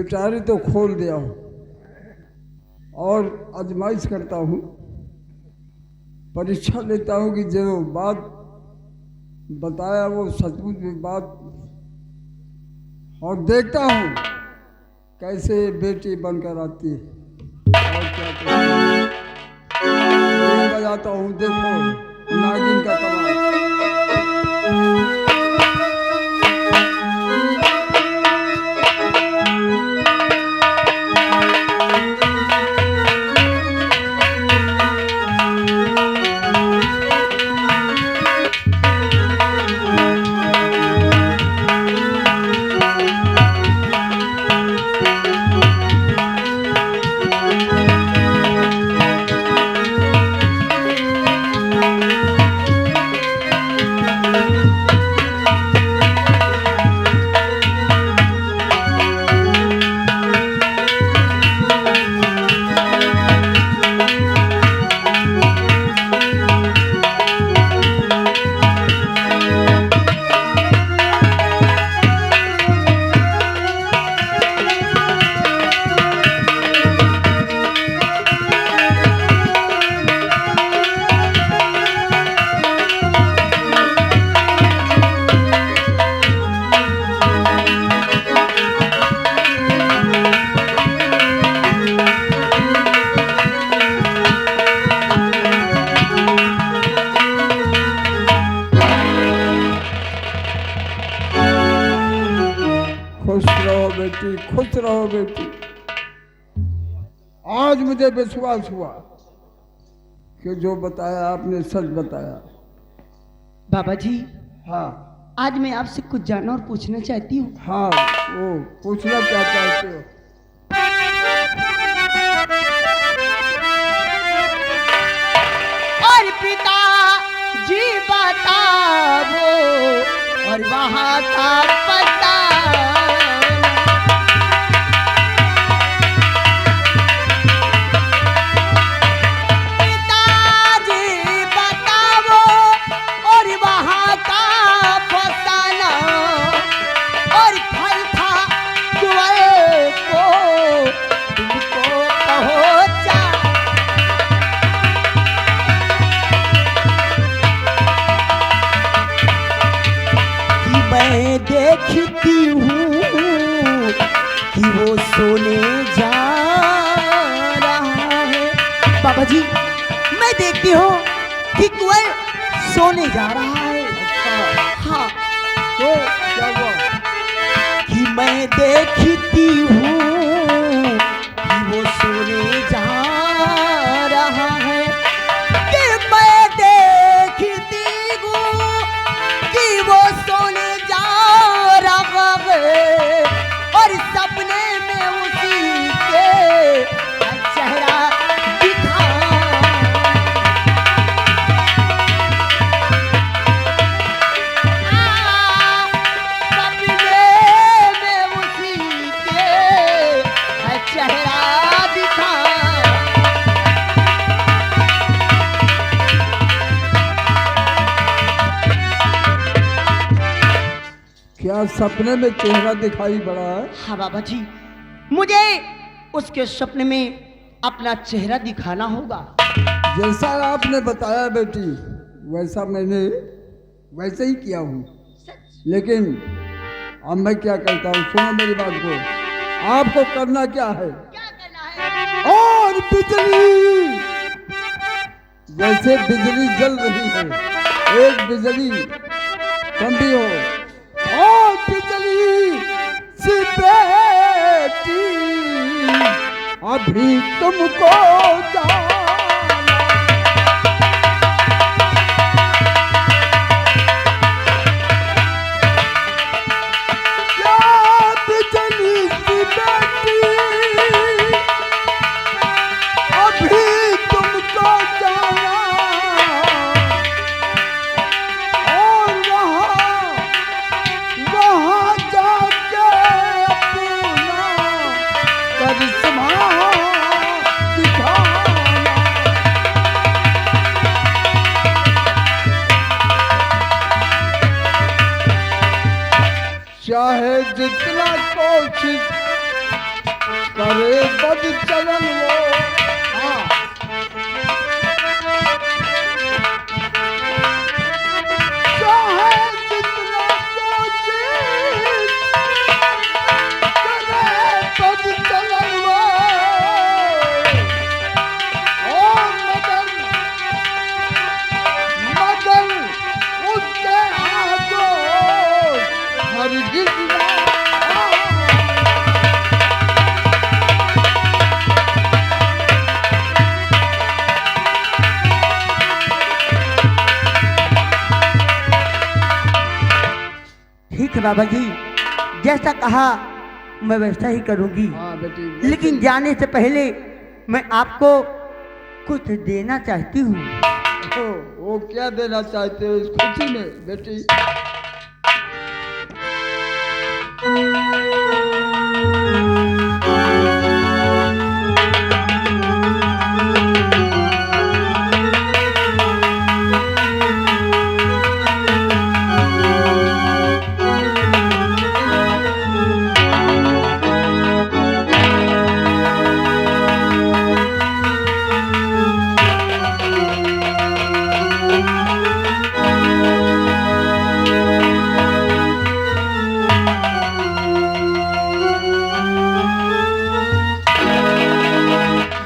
पिटारी तो खोल दिया हूँ और आजमाइश करता हूँ, परीक्षा लेता हूँ कि जो बात बताया वो सचमुच में बात, और देखता हूँ कैसे बेटी बनकर आती है। और क्या बजाता हूँ, देखो नागिन का कमाल। खुश रहो बेटी। आज मुझे विश्वास हुआ कि जो बताया आपने सच बताया। बाबा जी, हाँ, आज मैं आपसे कुछ जानना और पूछना चाहती हूँ। हाँ, वो पूछना क्या चाहते हो? और पिता जी बताओ और वहाँ का पता। देखती हूँ कि वो सोने जा रहा है। बाबा जी, मैं देखती हूँ कि कुंवर सोने जा रहा है। हाँ, तो क्या हुआ? कि मैं देखती हूँ कि वो सोने जा रहा है। कि मैं देखती हूँ कि वो सोने और सपने में उसी के चेहरा दिखा। सपने में उसी के चेहरा दिखा। क्या सपने में चेहरा दिखाई पड़ा है? हाँ बाबा जी, मुझे उसके सपने में अपना चेहरा दिखाना होगा। जैसा आपने बताया बेटी, वैसा मैंने वैसे ही किया हूँ। लेकिन अब मैं क्या कहता हूँ, सुनो मेरी बात को। आपको करना क्या है? क्या करना है? और बिजली, जैसे बिजली जल रही है, एक बिजली कम भी हो, और बिजली सी बेटी अभी तुमको जाना। क्या बिजली सी बेटी अभी तुमको जाना, और वहाँ जाके अपना करिश्मा दिखाना। चाहे जितना कोशिश ठीक है बाबा जी, जैसा कहा मैं वैसा ही करूंगी। हाँ बेटी। लेकिन जाने से पहले मैं आपको कुछ देना चाहती हूँ। वो क्या देना चाहते हो इस खुशी में बेटी?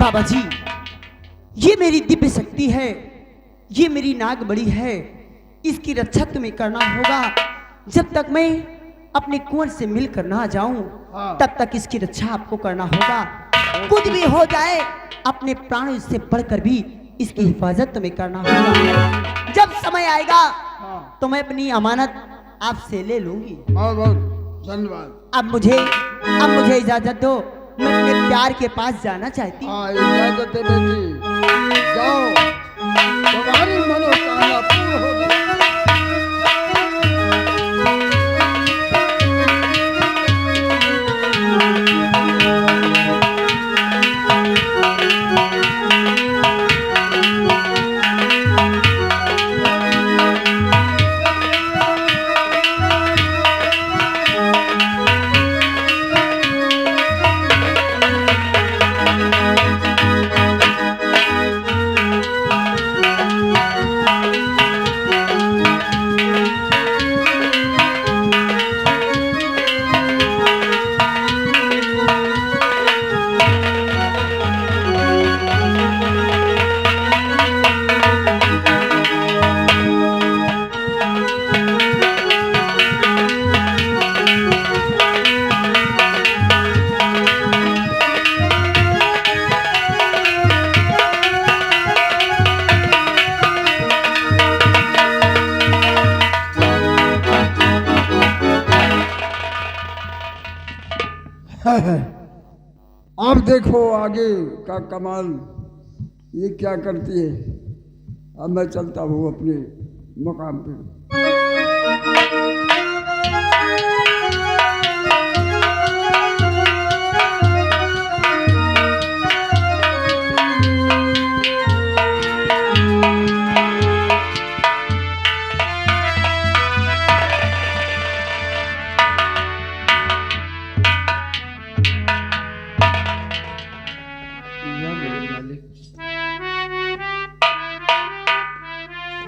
बाबा जी, ये मेरी दिव्य शक्ति है, ये मेरी नाग बड़ी है, इसकी रक्षा तुम्हें करना होगा। जब तक मैं अपने कुंवर से मिलकर ना जाऊं, हाँ। तब तक इसकी रक्षा आपको करना होगा। कुछ भी हो जाए, अपने प्राणों से बढ़कर भी इसकी हिफाजत तुम्हें करना होगा। जब समय आएगा हाँ। तो मैं अपनी अमानत आपसे ले लूंगी। बहुत बहुत धन्यवाद। अब मुझे इजाजत दो, मैं अपने प्यार के पास जाना चाहती हूँ। हाँ इजाजत है बेटी, जाओ, तुम्हारी मनोकामना पूर्ण हो गई। अब देखो आगे का कमाल, ये क्या करती है। अब मैं चलता हूँ अपने मुकाम पे।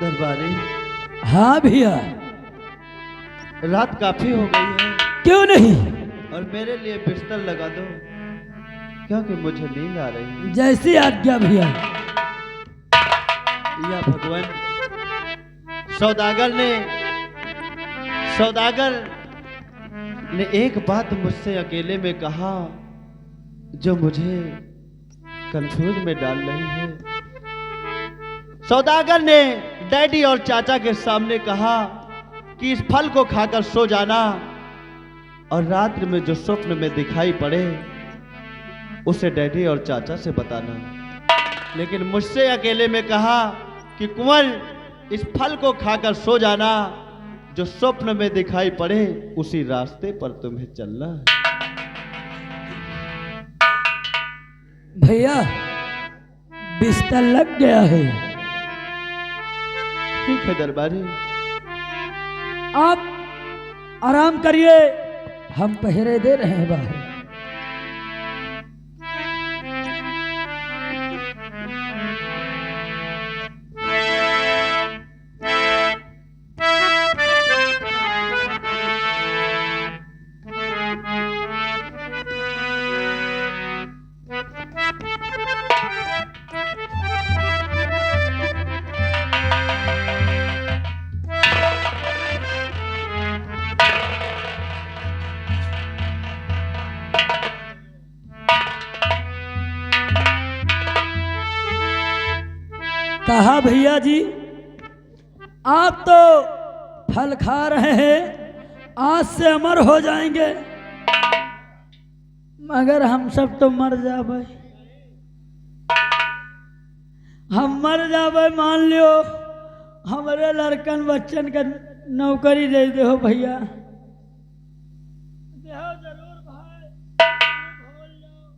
दरबारी, हाँ भैया। रात काफी हो गई है, क्यों नहीं? और मेरे लिए बिस्तर लगा दो, क्योंकि मुझे नींद आ रही है। जैसी आज्ञा भैया। या भगवान, सौदागर ने एक बात मुझसे अकेले में कहा जो मुझे कंफ्यूज में डाल रही है। सौदागर ने डैडी और चाचा के सामने कहा कि इस फल को खाकर सो जाना, और रात्रि में जो स्वप्न में दिखाई पड़े उसे डैडी और चाचा से बताना। लेकिन मुझसे अकेले में कहा कि कुंवर, इस फल को खाकर सो जाना, जो स्वप्न में दिखाई पड़े उसी रास्ते पर तुम्हें चलना है। भैया बिस्तर लग गया है। ठीक है दरबारी, आप आराम करिए, हम पहरे दे रहे हैं बाहर। कहा भैया जी, आप तो फल खा रहे हैं आज से अमर हो जाएंगे, मगर हम सब तो मर जाबे। हम मर जाबे, मान लियो हमारे लड़कन बच्चन का नौकरी दे दो भैया। देहो जरूर भाई, भूल जाओ।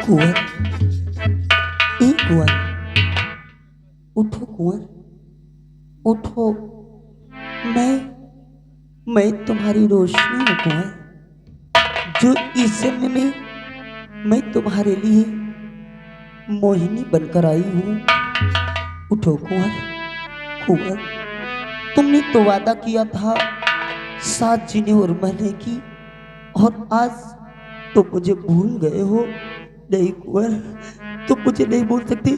कुंवर, ए कुंवर, उठो कुंवर, उठो। मैं तुम्हारी रोशनी हूँ कुंवर, जो इस समय में मैं तुम्हारे लिए मोहिनी बनकर आई हूँ। उठो कुंवर, कुंवर, तुमने तो वादा किया था साथ जीने और मरने की, और आज तो मुझे भूल गए हो। नहीं कुंवर, तुम मुझे नहीं बोल सकते।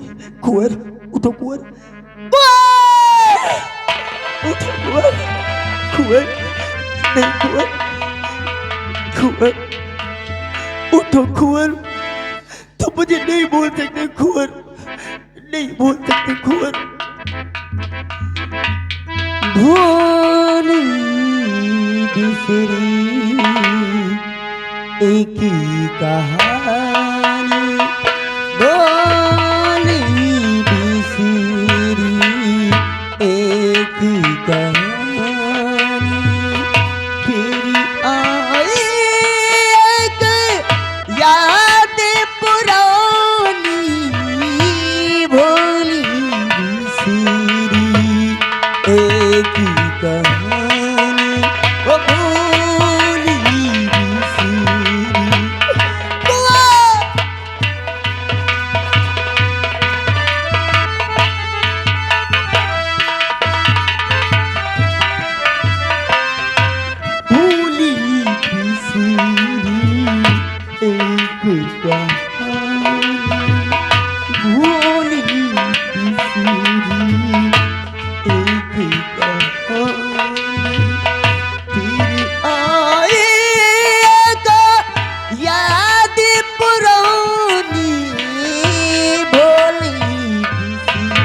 कुंवर, उठो कुंवर, उठो कुंवर, कुंवर, नहीं कुंवर, कुंवर, उठो कुंवर, तुम मुझे नहीं बोल सकते कुंवर, नहीं बोल सकते कुंवर। भोली बिसरी एक ही कहानी, भोली बिसरी एक ही कहानी, फिर आई एक याद पुरानी, भोली बिसरी एक ही कहानी, ओ भोली बिसरी। भोली बिसरी एक कहानी, भोली बिसरी एक कहानी, फिर आई एक याद पुरानी, भोली बिसरी।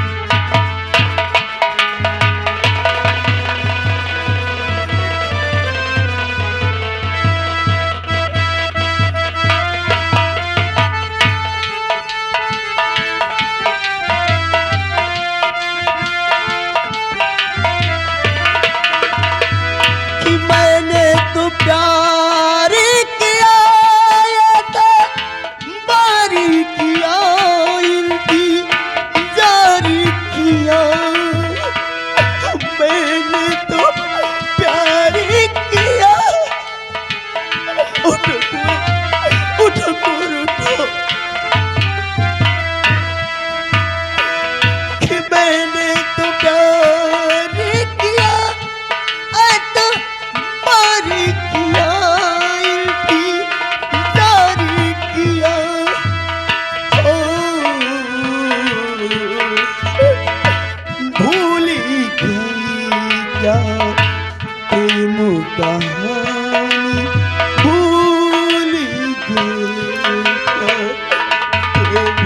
कि मैंने तो प्यार किया था, बारी किया इनकी जारी किया, मैंने तो प्यार किया। उठो कुंवर, उठो कुंवर, उठो, कि मैंने तो प्यार किया तो बारी किया इनकी जारी किया, ओ भूली गई क्या प्रेम कहानी, भूली गई क्या प्रेम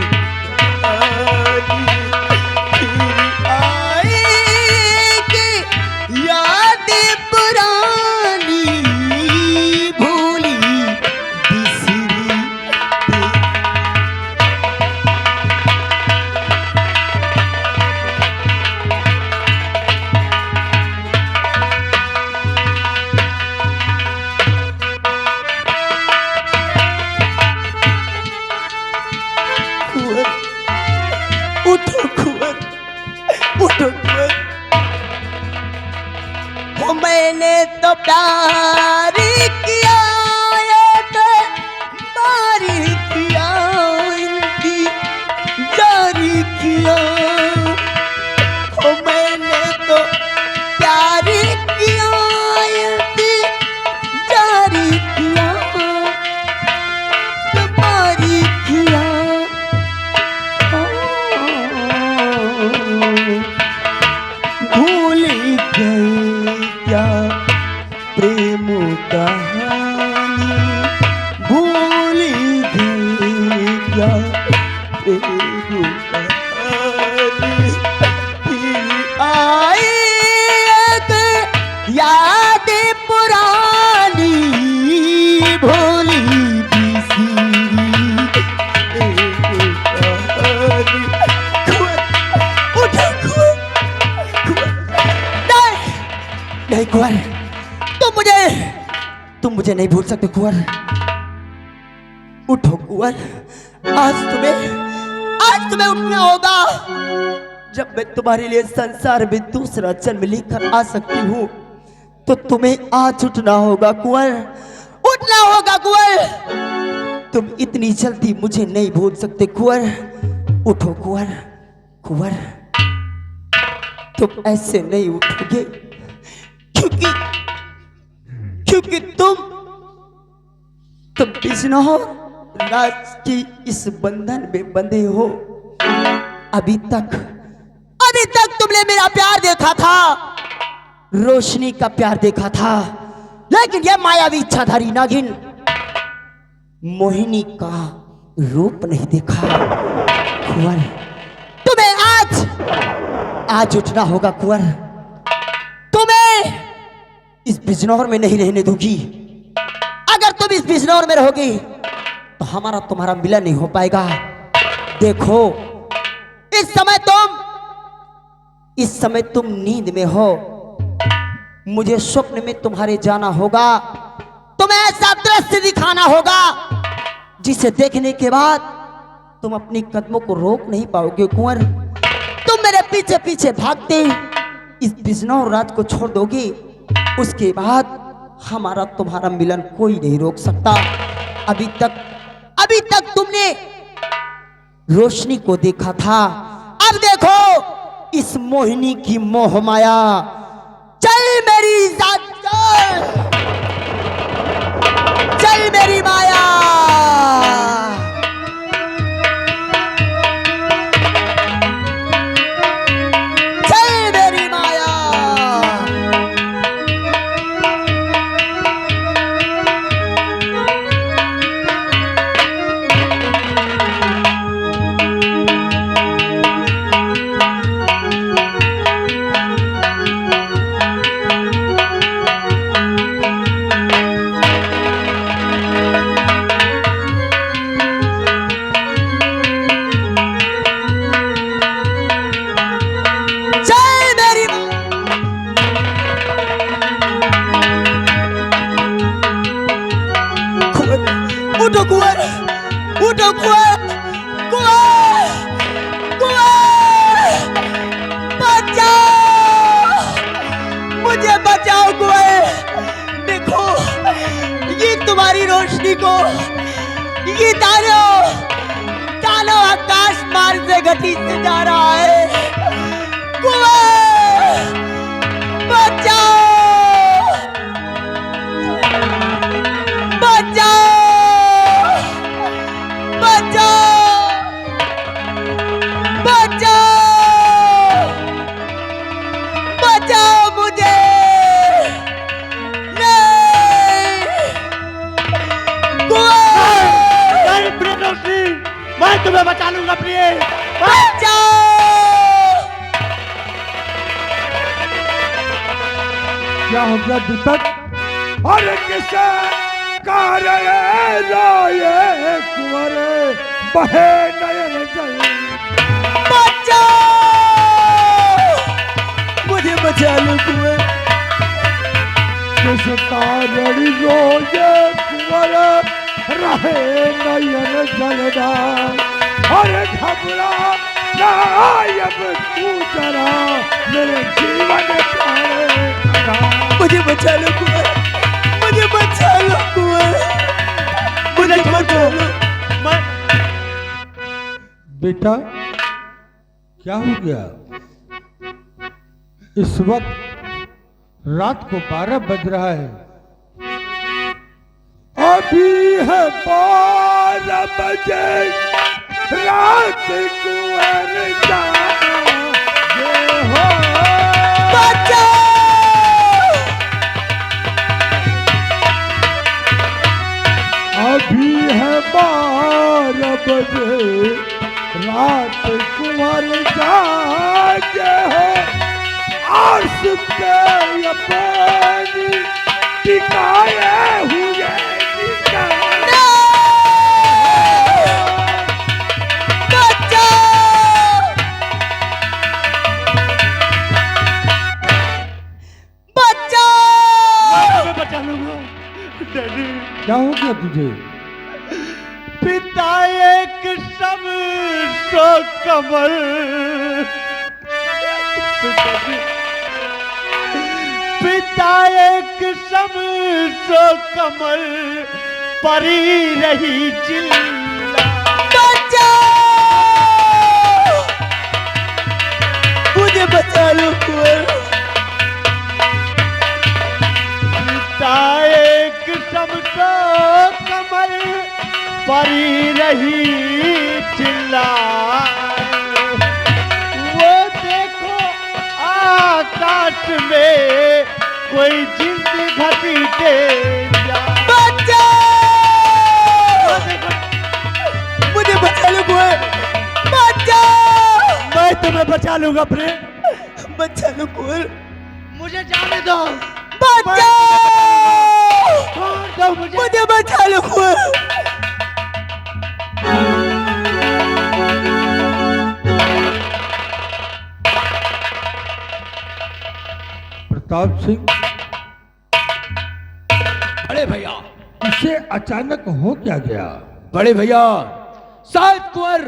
कहानी भूल गई क्या तेरी कहानी फिर आई एक याद पुरानी भोली बिसरी तेरी कहानी उठो नहीं कुंवर तुम मुझे नहीं भूल सकते कुंवर। उठो कुंवर, आज तुम्हें उठना होगा। जब मैं तुम्हारे लिए संसार में दूसरा जन्म लेकर आ सकती हूँ तो तुम्हें आज उठना होगा कुंवर, उठना होगा कुंवर। तुम इतनी जल्दी मुझे नहीं भूल सकते कुंवर। उठो कुंवर, कुंवर तुम ऐसे नहीं उठोगे क्योंकि तुम बिजनौर राज की इस बंधन में बंधे हो। अभी तक तुमने मेरा प्यार देखा था, रोशनी का प्यार देखा था, लेकिन यह मायावी इच्छाधारी नागिन मोहिनी का रूप नहीं देखा। कुंवर तुम्हें आज उठना होगा कुंवर। तुम्हें इस बिजनौर में नहीं रहने दूंगी। अगर तुम इस बिजनौर में रहोगी तो हमारा तुम्हारा मिलन नहीं हो पाएगा। देखो इस समय तुम नींद में हो, मुझे स्वप्न में तुम्हारे जाना होगा। तुम्हें ऐसा दृश्य दिखाना होगा जिसे देखने के बाद तुम अपनी कदमों को रोक नहीं पाओगे कुंवर। तुम मेरे पीछे पीछे भागते इस बिजनौर रात को छोड़ दोगे, उसके बाद हमारा तुम्हारा मिलन कोई नहीं रोक सकता। अभी तक तुमने रोशनी को देखा था, अब देखो इस मोहिनी की मोह माया। चल मेरी जान चल मेरी माया। रोशनी को ये तारो आकाश मार्ग से गति से जा रहा है। कुंवर बचाओ बचाओ बचाओ बचाओ बचाओ मुझे। मैं तुम्हें बचा लूंगा प्रिय। क्या हो गया दीपक? अरे किसे रोए कुंवर बहे नयन जल। मुझे बचा लो कुंवर। किस कारण रोए कुंवर रहे नयन जलदार। अरे घबरा ना अब तू जरा मेरे जीवन का। मुझे बचा लो कुंवर, मुझे बचा लो कुंवर, मुझे बचा लो। बेटा क्या हो गया? इस वक्त रात को 12 बज रहा है। अभी है 12 बजे रात कुंवर जागे हो। है 12 बजे, रात कुंवर जागे हो, अर्श पे ये पानी टिकाए हुए निकाले। बचा लूंगा डैडी। क्या हो गया तुझे? पिता एक सब सो कमल, पिता एक सब सो कमल, परी रही चिल्ला। मुझे बचा लो कुंवर। एक सबको कमल, परी रही चिल्लाए। वो देखो आकाश में कोई जिंद घसीटे बच्चा, मुझे बचा लो कुंवर। बच्चा, मैं तुम्हें बचा लूंगा अपने। बचा लो कुंवर। मुझे जाने दो। बच्चा, मुझे बचा लो कुंवर। प्रताप सिंह, बड़े भैया, इसे अचानक हो क्या गया? बड़े भैया, शायद कुंवर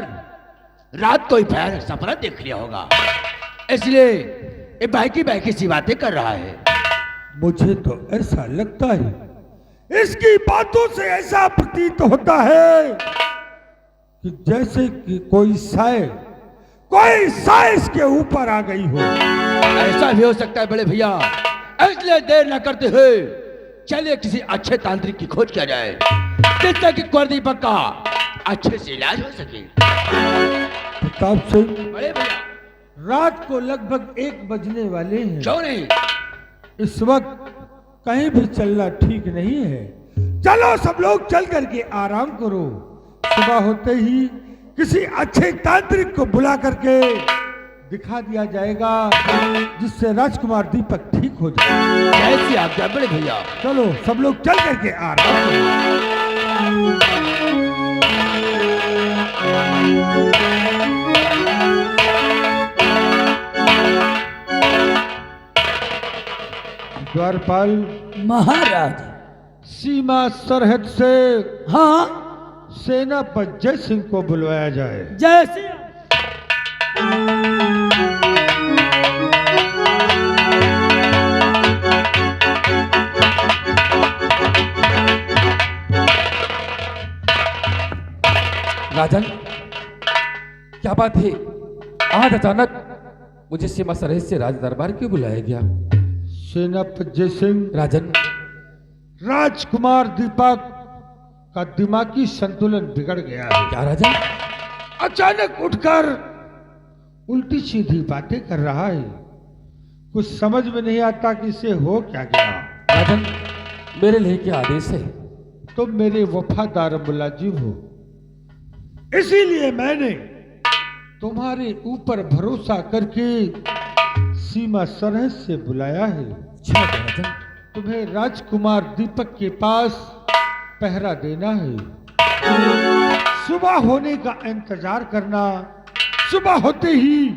रात को ही भयानक सपना देख लिया होगा, इसलिए ये बाकी सी बातें कर रहा है। मुझे तो ऐसा लगता है, इसकी बातों से ऐसा प्रतीत होता है कि जैसे कि कोई साय इसके ऊपर आ गई हो। ऐसा भी हो सकता है बड़े भैया, इसलिए देर न करते हुए चलिए किसी अच्छे तांत्रिक की खोज किया जाए, जिससे कि कुंवर दीपक का अच्छे से इलाज हो सके। प्रताप सिंह, बड़े भैया, रात को लगभग 1 बजने वाले हैं। क्यों नहीं? इस वक्त कहीं भी चलना ठीक नहीं है। चलो सब लोग चल करके आराम करो। सुबह होते ही किसी अच्छे तांत्रिक को बुला करके दिखा दिया जाएगा, जिससे राजकुमार दीपक ठीक हो जाए। कैसी आज्ञा बड़े भैया। चलो सब लोग चल करके आराम करो। द्वारपाल महाराज। सीमा सरहद से हाँ, सेनापति जय सिंह को बुलवाया जाए। जैसे राजन, क्या बात है? आज अचानक मुझे सीमा सरहद से राज दरबार क्यों बुलाया गया? सेनापति जय सिंह, राजन, राजकुमार दीपक का दिमागी संतुलन बिगड़ गया है। क्या राजन? अचानक उठकर उल्टी सीधी बातें कर रहा है। कुछ समझ में नहीं आता कि इसे हो क्या गया। राजन, मेरे लिए क्या आदेश है? तुम मेरे वफादार मुलाजिम हो, इसीलिए मैंने तुम्हारे ऊपर भरोसा करके सीमा सरहद से बुलाया है। अच्छा राजन, तुम्हें राजकुमार दीपक के पास पहरा देना है। सुबह होने का इंतजार करना। सुबह होते ही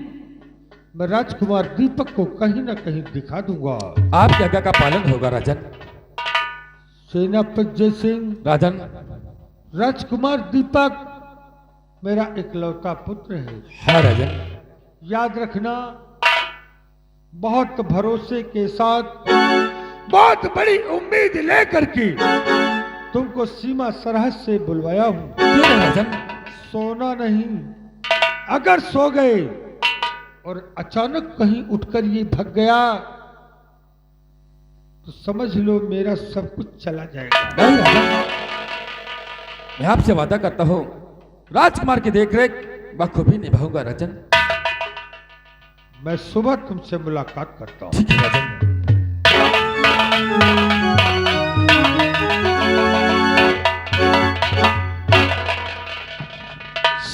मैं राजकुमार दीपक को कहीं ना कहीं दिखा दूंगा। आपकी आज्ञा का पालन होगा राजन। सेनापति जय सिंह, राजन, राजकुमार दीपक मेरा इकलौता पुत्र है। हाँ राजन। याद रखना, बहुत भरोसे के साथ, बहुत बड़ी उम्मीद लेकर के तुमको सीमा सरहद से बुलवाया हूं। क्यों नहीं राजन? सोना नहीं, अगर सो गए और अचानक कहीं उठकर ये भग गया तो समझ लो मेरा सब कुछ चला जाएगा। नहीं राजन, मैं आपसे वादा करता हूँ, राजकुमार की देखरेख बखूबी निभाऊंगा राजन। मैं सुबह तुमसे मुलाकात करता हूँ। ठीक है राजन।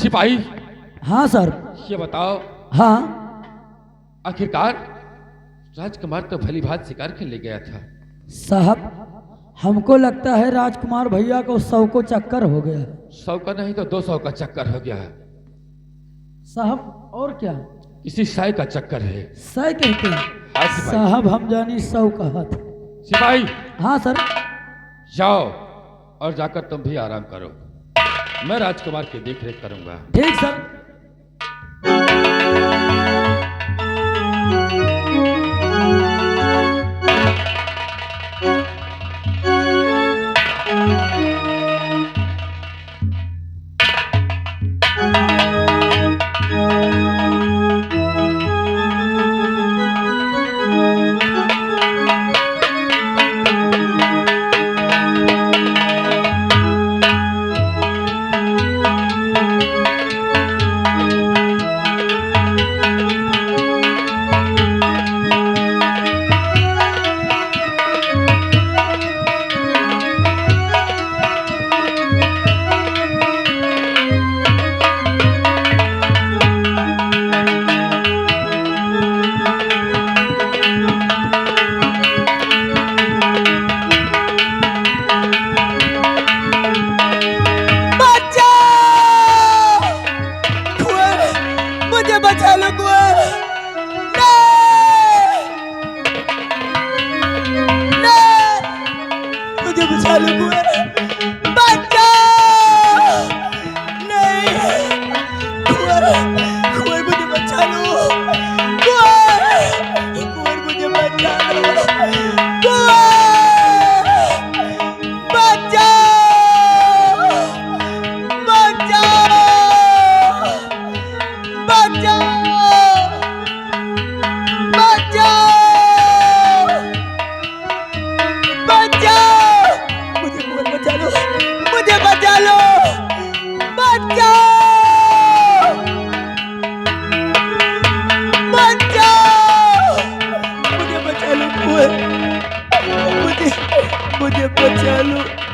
सिपाही, हाँ सर। ये बताओ, हाँ आखिरकार राजकुमार तो भली भांति शिकार खेलने गया था। साहब, हमको लगता है राजकुमार भैया को 100 को चक्कर हो गया है। 100 का नहीं तो 200 का चक्कर हो गया है। साहब और क्या? किसी शाय का चक्कर है। सही कहते हैं हाँ सिपाही। साहब, हम जानी 100 कहा था। सिपाही, हाँ सर। जाओ और जाकर तुम भी आराम करो, मैं राजकुमार की देखरेख करूंगा। ठीक सर।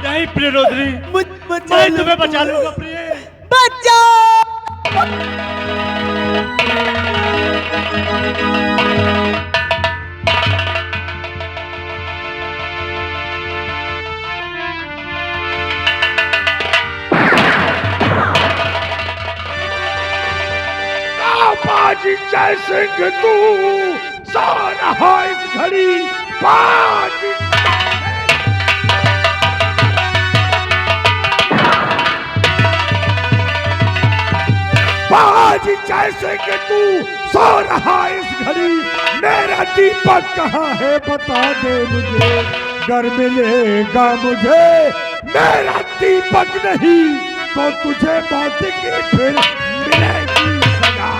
नहीं प्रिय रोदरी, मैं तुम्हें बचा लूंगा प्रिय। बाजी जय सिंह तू सो रहा इस घड़ी, बाजी बाजी जैसे कि तू सो रहा इस घड़ी, मेरा दीपक कहाँ है बता दे मुझे, घर मिलेगा मुझे मेरा दीपक नहीं तो तुझे मौत की फिर मिलेगी सजा।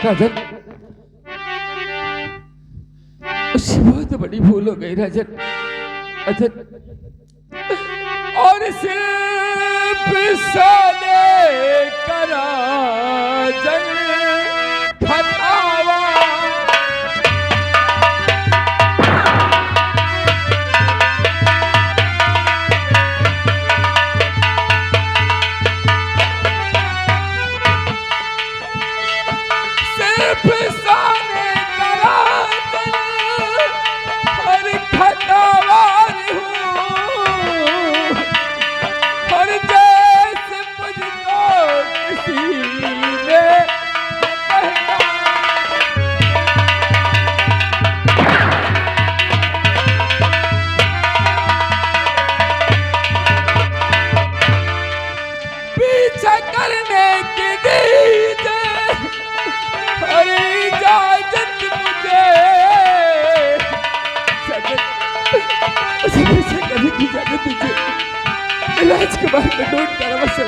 राजन, उससे बहुत बड़ी भूल हो गई राजन। राजन, और सिर्फ साले का राजन खतावा, राजकुमार को ढूंढ कर अवश्य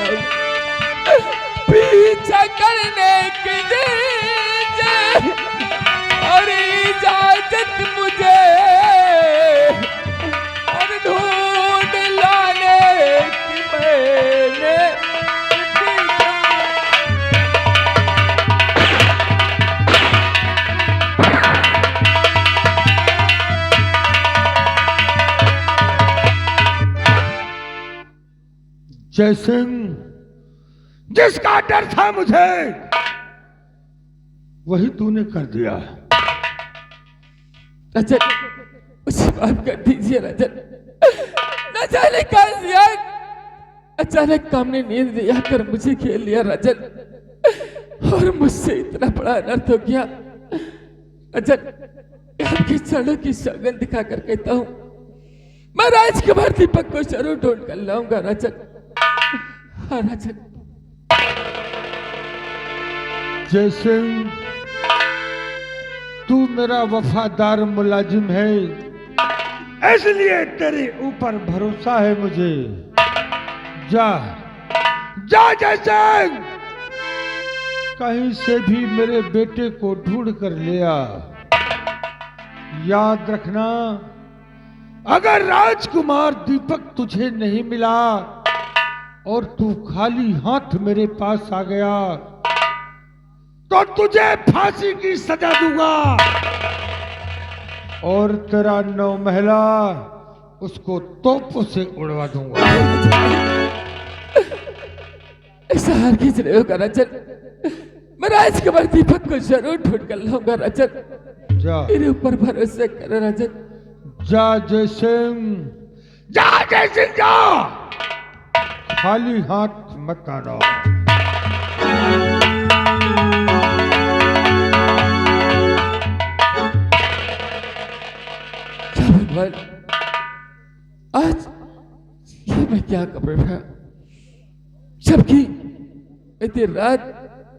पीछा करने के दीजिए और इजाजत मुझे जय सिंह, जिसका डर था मुझे वही तूने कर दिया। राजन, मुझे माफ कर दीजिए राजन। न जाने कहां से अचानक काम ने नींद दिया कर मुझे खेल लिया राजन, और मुझसे इतना बड़ा अनर्थ हो गया। राजन, आपके चरणों की सौगंध दिखा कर कहता हूं, मैं राजकुमार दीपक को जरूर ढूंढ कर लाऊंगा राजन। हाँ राजन। जय सिंह, तू मेरा वफादार मुलाजिम है, इसलिए तेरे ऊपर भरोसा है मुझे। जा जा जय सिंह, कहीं से भी मेरे बेटे को ढूंढ कर ले आ। याद रखना, अगर राजकुमार दीपक तुझे नहीं मिला और तू खाली हाथ मेरे पास आ गया तो तुझे फांसी की सजा दूंगा, और तेरा 9 महला उसको तोपों से उड़वा दूंगा। ऐसा हरगिज नहीं होगा राजन, मैं राजकुमार दीपक को जरूर ढूंढ कर लाऊंगा राजन। जा, मेरे ऊपर भरोसा करो राजन। जा जय सिंह, जा जय सिंह, जा, खाली हाथ मत आना। क्या भगवान, आज ये मैं क्या कर रहा, जबकि मैं देर रात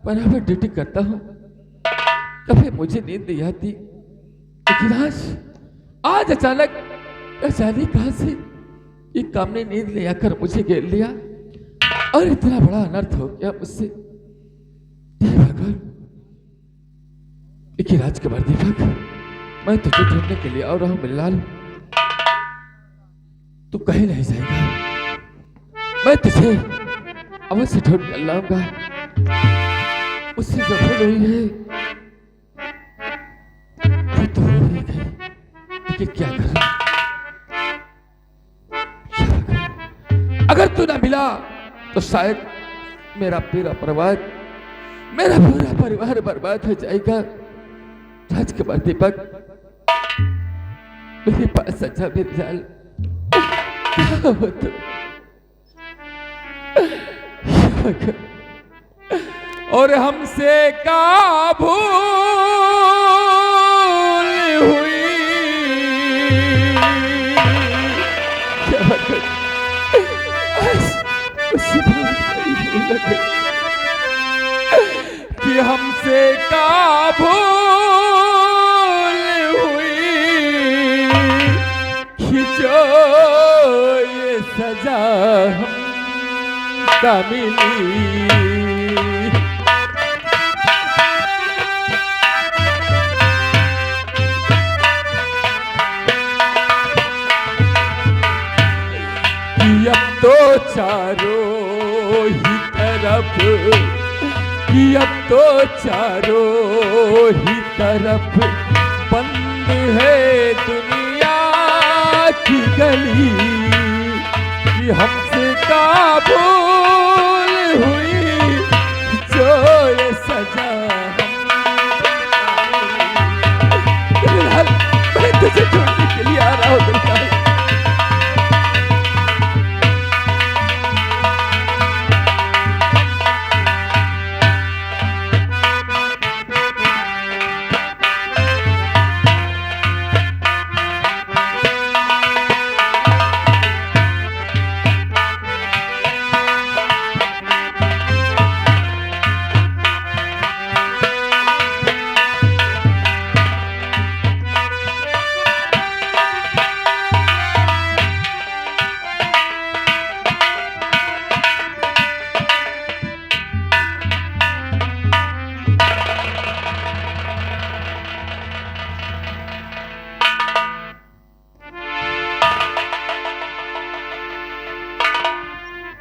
बराबर ड्यूटी करता हूँ, कभी मुझे नींद नहीं आती। लेकिन आज अचानक जाने कहां से ये काम ने नींद ले आकर मुझे घेर लिया, और इतना बड़ा अनर्थ हो गया मुझसे। हे भगवान, लेकिन राजकुमार दीपक, मैं तुझे ढूंढने के लिए आ रहा हूं मिलाल, तू कहीं नहीं जाएगा, मैं तुझे अवश्य ढूंढ कर लाऊंगा। उससे जो भूल हुई है वो तो हो ही गई, लेकिन क्या करूं, अगर तू ना मिला तो शायद मेरा पूरा परिवार बर्बाद हो जाएगा। राजकुमार दीपक, मेरे पास सच्चा मिर्जाल क्या हो तुम? और हमसे का भूल हुई, कि हमसे का भूल हुई, कि जो ये सजा हमका मिली। अब तो चारों ही तरफ, कि अब तो चारों ही तरफ बंद है दुनिया की गली, कि हमसे का भूल हुई, जो ये सजा मैं तुझे ढूंढने के लिए आ रहा हूँ।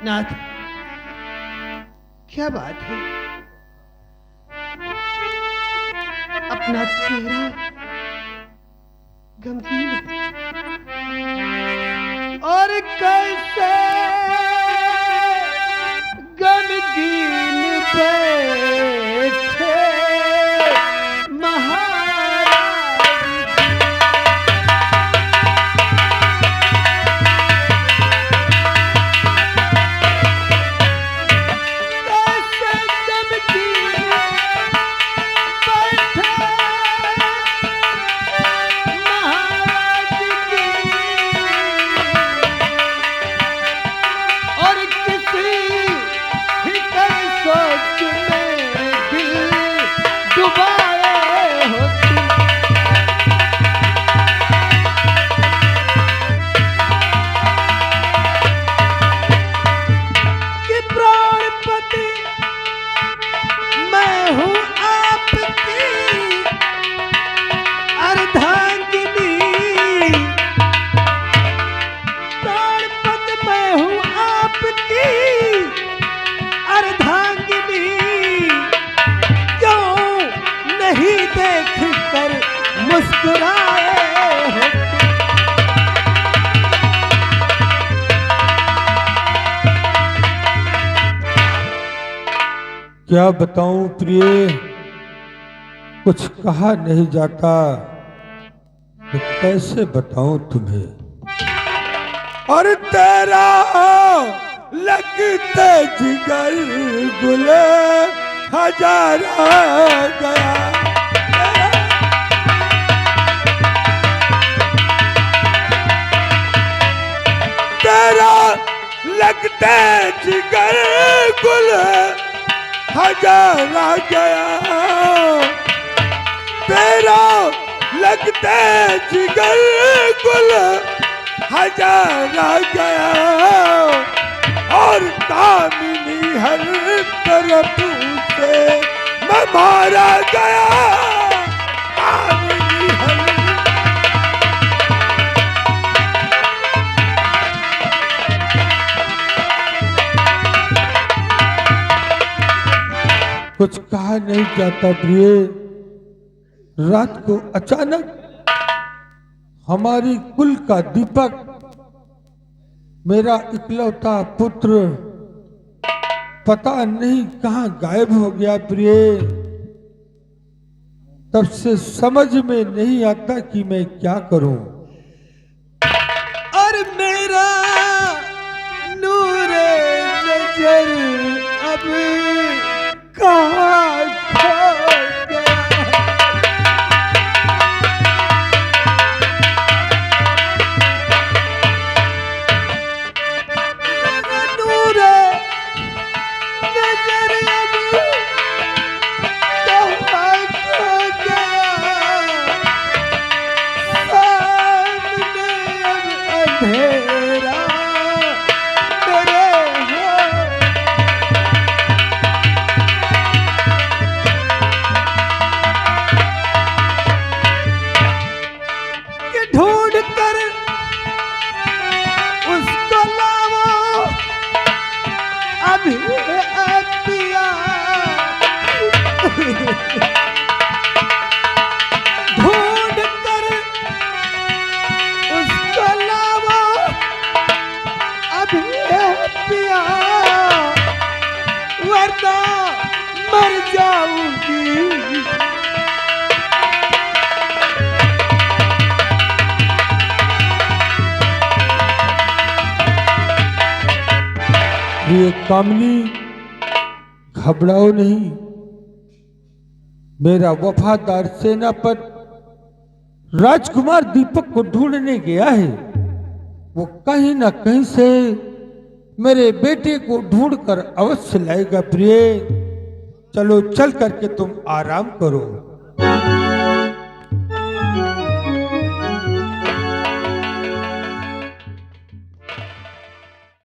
नाथ, क्या बात है? अपना चेहरा गंभीर है। और कैसे मुस्कुराए हो। क्या बताऊं प्रिय, कुछ कहा नहीं जाता, तो कैसे बताऊं तुम्हें। और तेरा लगते जिगर गुल हजारा गया, तेरा लगते जिगर गुल हजारा गया, तेरा लगते जिगर गुल हजारा गया। और कामिनी हर तरफ से मैं मारा गया, कामिनी हर। कुछ कहा नहीं जाता प्रिय। रात को अचानक हमारी कुल का दीपक, मेरा इकलौता पुत्र, पता नहीं कहां गायब हो गया प्रिय। तब से समझ में नहीं आता कि मैं क्या करूं। और मेरा नूर नजर अब कहाँ खो गया। मेरा नूर नजर अब कहाँ खो गया। सामने अब अंधेरा मेरे हो। कि ढूंढ कर उसको लाओ अभी पिया। ढूंढ कर उसको लाओ अभी पिया, वरना मर जाऊंगी। ये कामनी, घबराओ नहीं। मेरा वफादार सेनापति राजकुमार दीपक को ढूंढने गया है। वो कहीं ना कहीं से मेरे बेटे को ढूंढकर अवश्य लाएगा प्रिय। चलो चल करके तुम आराम करो।